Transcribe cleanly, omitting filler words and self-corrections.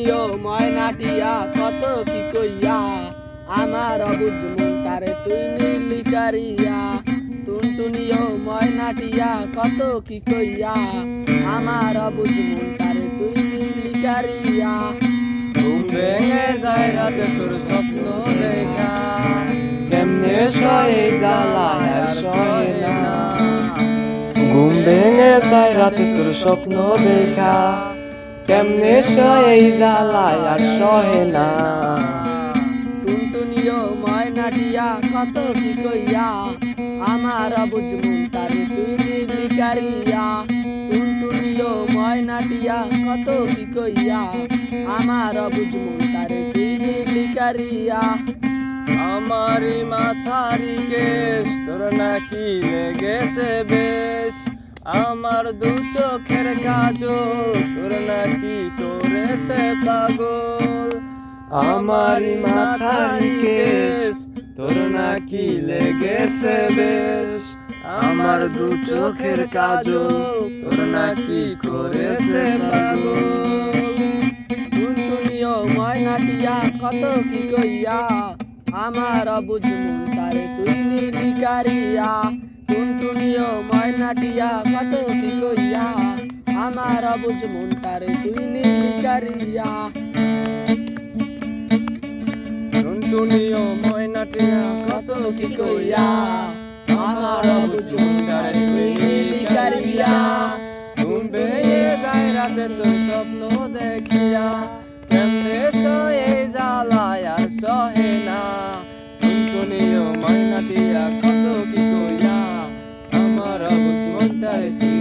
টুনটুনিও ময়নাটিয়া কত কি কইয়া আমার অবুঝ মনটারে তুই নিলি কারিয়া। টুনটুনিও ময়নাটিয়া কত কি কইয়া আমার অবুঝ মনটারে তুই নিলি কারিয়া। ঘুম ভেঙে যায় রাতে তোর স্বপ্ন দেখা, কেমনে সয়ে জ্বালায় আর সহে না। ঘুম ভেঙে যায় রাতে তোর স্বপ্ন দেখা, কেমনে সয়ে জ্বালায় আর সহে না। টুনটুনিও ময়নাটিয়া কত কি কইয়া আমার অবুঝ মনটারে তুই নিলি কারিয়া। টুনটুনিও ময়নাটিয়া কত কি কইয়া আমার অবুঝ মনটারে তুই নিলি কারিয়া। আমারি মাথারি কেশ তোর নাকি লেগেছে বেশ, আমার দু চোখের কাজল তোর নাকি করেছে পাগল। আমারি মাথারি কেশ তোর নাকি লেগেছে বেশ, আমার দু চোখের কাজল তোর নাকি করেছে পাগল। টুনটুনিও ময়নাটিয়া কত কি কইয়া আমার অবুঝ মনটারে তুই নিলি কারিয়া। টুনটুনিও ময়নাটিয়া কত কি কইয়া আমার অবুঝ মনটারে তুই নিলি কারিয়া। টুনটুনিও ময়নাটিয়া কত কি কইয়া আমার অবুঝ মনটারে তুই নিলি কারিয়া। ঘুম ভেঙে যায় রাতে তোর স্বপ্ন দেখিয়া, কেমনে সয়ে জ্বালায় আর সহে না। টুনটুনিও ময়নাটিয়া কত কি কইয়া আমার অবুঝ মনটারে তুই